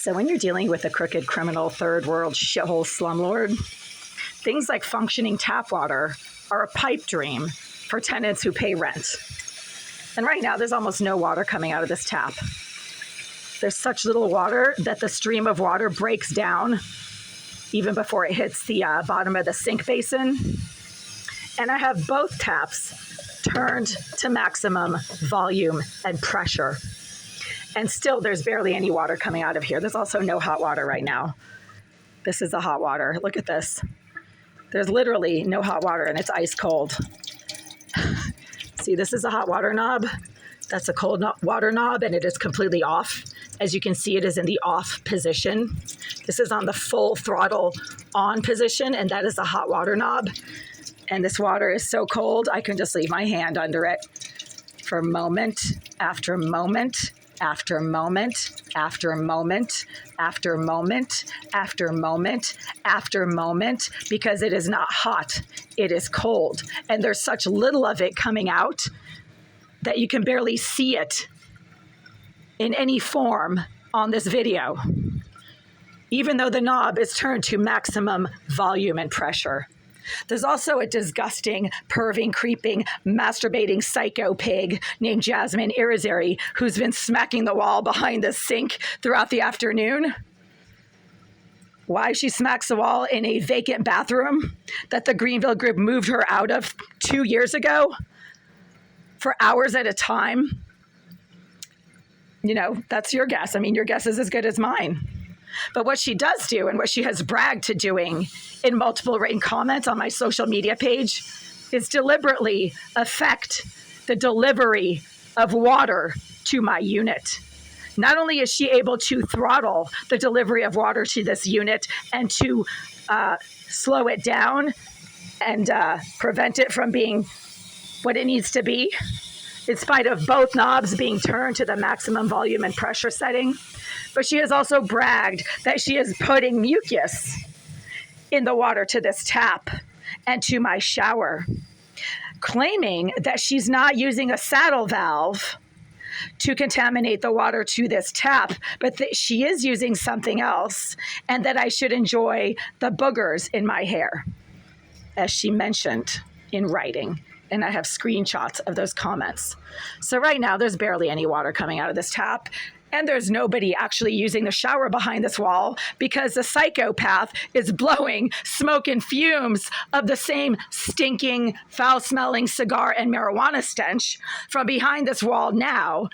So when you're dealing with a crooked criminal third world shithole slumlord, things like functioning tap water are a pipe dream for tenants who pay rent. And right now, there's almost no water coming out of this tap. There's such little water that the stream of water breaks down even before it hits the bottom of the sink basin. And I have both taps turned to maximum volume and pressure. And still, there's barely any water coming out of here. There's also no hot water right now. This is the hot water. Look at this. There's literally no hot water, and it's ice cold. See, this is a hot water knob. That's a cold water knob, and it is completely off. As you can see, it is in the off position. This is on the full throttle on position, and that is the hot water knob. And this water is so cold, I can just leave my hand under it for moment after moment after moment after moment after moment after moment after moment, because it is not hot, it is cold. And there's such little of it coming out that you can barely see it in any form on this video, even though the knob is turned to maximum volume and pressure. There's also a disgusting, perving, creeping, masturbating psycho pig named Jasmine Irizarry who's been smacking the wall behind the sink throughout the afternoon. Why she smacks the wall in a vacant bathroom that the Greenville Group moved her out of 2 years ago for hours at a time. You know, that's your guess. I mean, your guess is as good as mine. But what she does do, and what she has bragged to doing in multiple written comments on my social media page, is deliberately affect the delivery of water to my unit. Not only is she able to throttle the delivery of water to this unit and to slow it down and prevent it from being what it needs to be, in spite of both knobs being turned to the maximum volume and pressure setting, but she has also bragged that she is putting mucus in the water to this tap and to my shower, claiming that she's not using a saddle valve to contaminate the water to this tap, but that she is using something else, and that I should enjoy the boogers in my hair, as she mentioned in writing. And I have screenshots of those comments. So right now, there's barely any water coming out of this tap. And there's nobody actually using the shower behind this wall, because the psychopath is blowing smoke and fumes of the same stinking, foul-smelling cigar and marijuana stench from behind this wall now,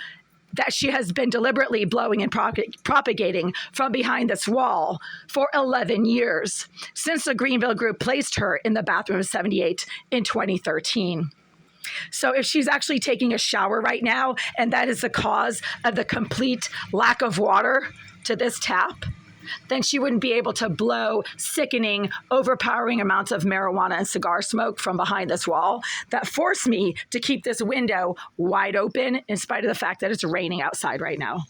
that she has been deliberately blowing and propagating from behind this wall for 11 years, since the Greenville Group placed her in the bathroom of 78 in 2013. So if she's actually taking a shower right now, and that is the cause of the complete lack of water to this tap, then she wouldn't be able to blow sickening, overpowering amounts of marijuana and cigar smoke from behind this wall that force me to keep this window wide open in spite of the fact that it's raining outside right now.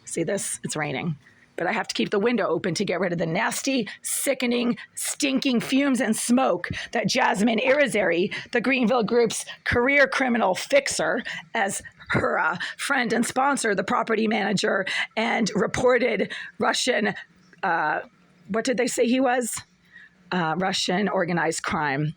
See this? It's raining. But I have to keep the window open to get rid of the nasty, sickening, stinking fumes and smoke that Jasmine Irizarry, the Greenville Group's career criminal fixer, as her friend and sponsor, the property manager and reported Russian, what did they say he was? Russian organized crime.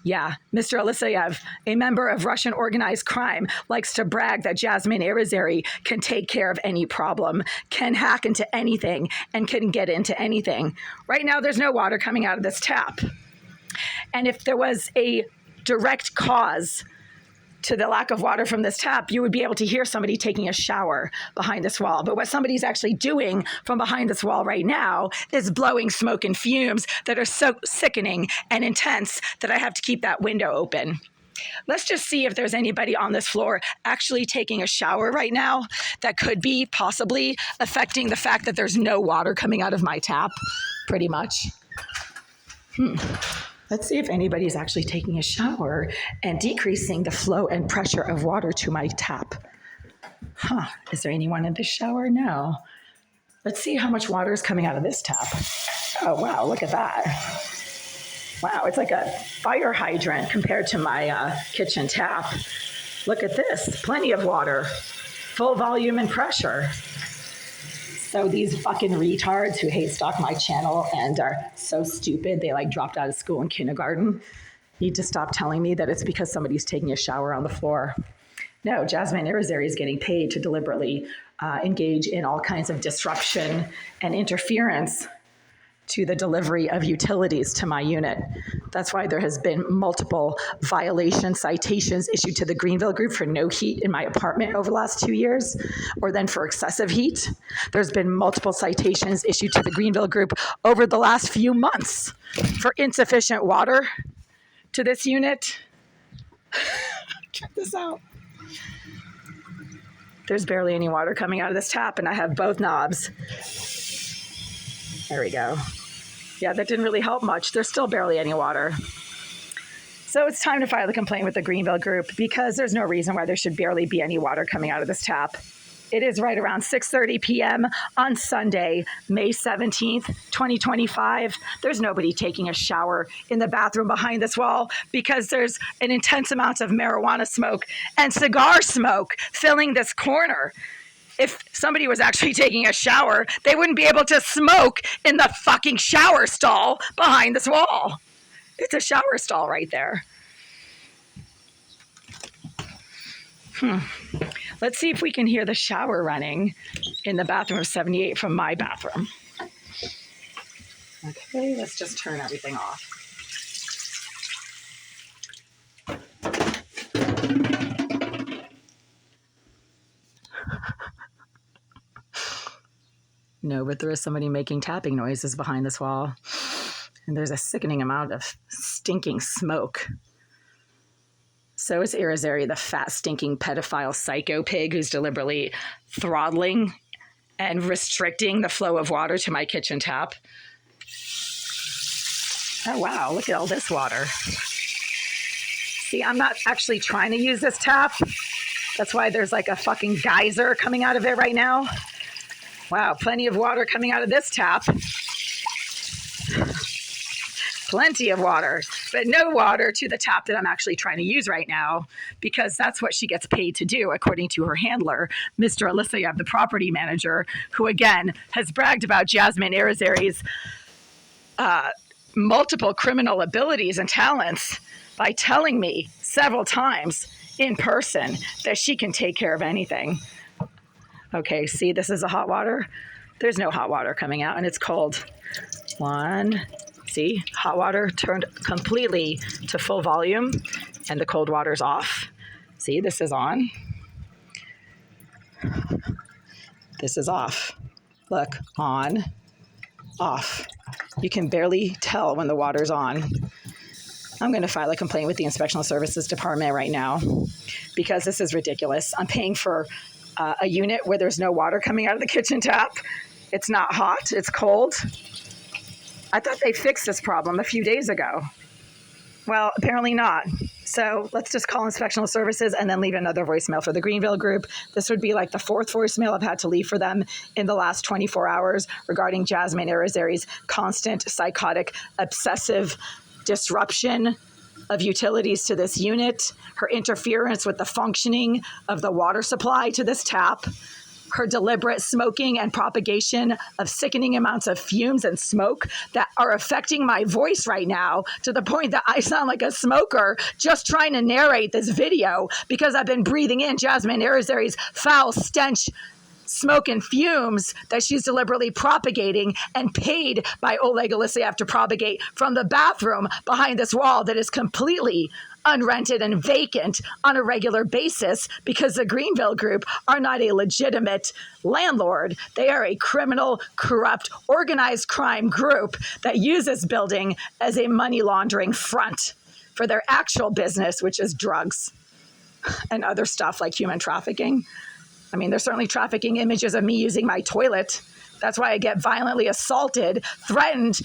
Yeah, Mr. Aleseyev, a member of Russian organized crime, likes to brag that Jasmine Irizarry can take care of any problem, can hack into anything, and can get into anything. Right now, there's no water coming out of this tap. And if there was a direct cause to the lack of water from this tap, you would be able to hear somebody taking a shower behind this wall. But what somebody's actually doing from behind this wall right now is blowing smoke and fumes that are so sickening and intense that I have to keep that window open. Let's just see if there's anybody on this floor actually taking a shower right now that could be possibly affecting the fact that there's no water coming out of my tap, pretty much. Let's see if anybody's actually taking a shower and decreasing the flow and pressure of water to my tap. Is there anyone in this shower? No. Let's see how much water is coming out of this tap. Oh, wow, look at that. Wow, it's like a fire hydrant compared to my kitchen tap. Look at this, plenty of water, full volume and pressure. So these fucking retards who hate stalk my channel and are so stupid, they like dropped out of school in kindergarten, need to stop telling me that it's because somebody's taking a shower on the floor. No, Jasmine Irizarry is getting paid to deliberately engage in all kinds of disruption and interference to the delivery of utilities to my unit. That's why there has been multiple violation citations issued to the Greenville Group for no heat in my apartment over the last 2 years, or then for excessive heat. There's been multiple citations issued to the Greenville Group over the last few months for insufficient water to this unit. Check this out. There's barely any water coming out of this tap, and I have both knobs. There we go. Yeah, that didn't really help much. There's still barely any water. So it's time to file a complaint with the Greenville Group because there's no reason why there should barely be any water coming out of this tap. It is right around 6:30 p.m. on Sunday, May 17th, 2025. There's nobody taking a shower in the bathroom behind this wall because there's an intense amount of marijuana smoke and cigar smoke filling this corner. If somebody was actually taking a shower, they wouldn't be able to smoke in the fucking shower stall behind this wall. It's a shower stall right there. Let's see if we can hear the shower running in the bathroom of 78 from my bathroom. Okay, let's just turn everything off. No, but there is somebody making tapping noises behind this wall. And there's a sickening amount of stinking smoke. So is Irizarry, the fat, stinking pedophile psycho pig who's deliberately throttling and restricting the flow of water to my kitchen tap. Oh, wow, look at all this water. See, I'm not actually trying to use this tap. That's why there's like a fucking geyser coming out of it right now. Wow, plenty of water coming out of this tap. Plenty of water, but no water to the tap that I'm actually trying to use right now because that's what she gets paid to do, according to her handler, Mr. Alisayev, the property manager, who again has bragged about Jasmine Irizarry's multiple criminal abilities and talents by telling me several times in person that she can take care of anything. Okay, see, this is the hot water. There's no hot water coming out, and it's cold. One, see, hot water turned completely to full volume, and the cold water's off. See, this is on. This is off. Look, on, off. You can barely tell when the water's on. I'm going to file a complaint with the Inspectional Services Department right now because this is ridiculous. I'm paying for a unit where there's no water coming out of the kitchen tap. It's not hot, it's cold. I thought they fixed this problem a few days ago. Well, apparently not. So let's just call Inspectional Services and then leave another voicemail for the Greenville Group. This would be like the fourth voicemail I've had to leave for them in the last 24 hours regarding Jasmine Irizarry's constant, psychotic, obsessive disruption of utilities to this unit, her interference with the functioning of the water supply to this tap, her deliberate smoking and propagation of sickening amounts of fumes and smoke that are affecting my voice right now to the point that I sound like a smoker just trying to narrate this video because I've been breathing in Jasmine Irizarry's foul stench smoke and fumes that she's deliberately propagating and paid by Oleg Alisayev to propagate from the bathroom behind this wall that is completely unrented and vacant on a regular basis because the Greenville Group are not a legitimate landlord. They are a criminal, corrupt, organized crime group that uses building as a money laundering front for their actual business, which is drugs and other stuff like human trafficking. I mean, they're certainly trafficking images of me using my toilet. That's why I get violently assaulted, threatened,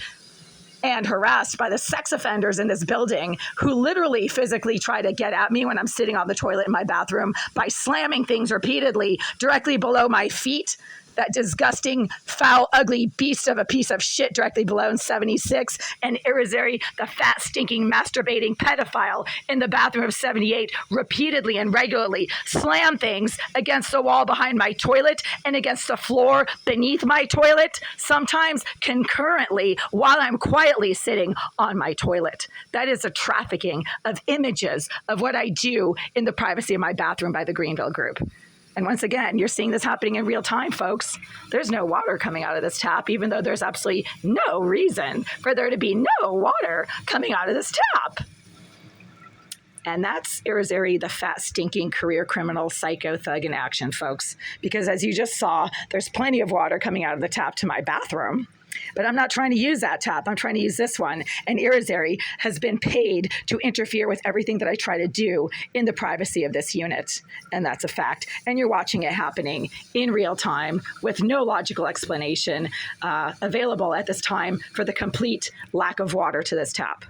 and harassed by the sex offenders in this building who literally physically try to get at me when I'm sitting on the toilet in my bathroom by slamming things repeatedly directly below my feet that disgusting, foul, ugly beast of a piece of shit directly below in 76, and Irizarry, the fat, stinking, masturbating pedophile in the bathroom of 78, repeatedly and regularly slam things against the wall behind my toilet and against the floor beneath my toilet, sometimes concurrently while I'm quietly sitting on my toilet. That is a trafficking of images of what I do in the privacy of my bathroom by the Greenville Group. And once again, you're seeing this happening in real time, folks. There's no water coming out of this tap, even though there's absolutely no reason for there to be no water coming out of this tap. And that's Irizarry, the fat, stinking career criminal psycho thug in action, folks. Because as you just saw, there's plenty of water coming out of the tap to my bathroom. But I'm not trying to use that tap. I'm trying to use this one. And Irizarry has been paid to interfere with everything that I try to do in the privacy of this unit. And that's a fact. And you're watching it happening in real time with no logical explanation available at this time for the complete lack of water to this tap.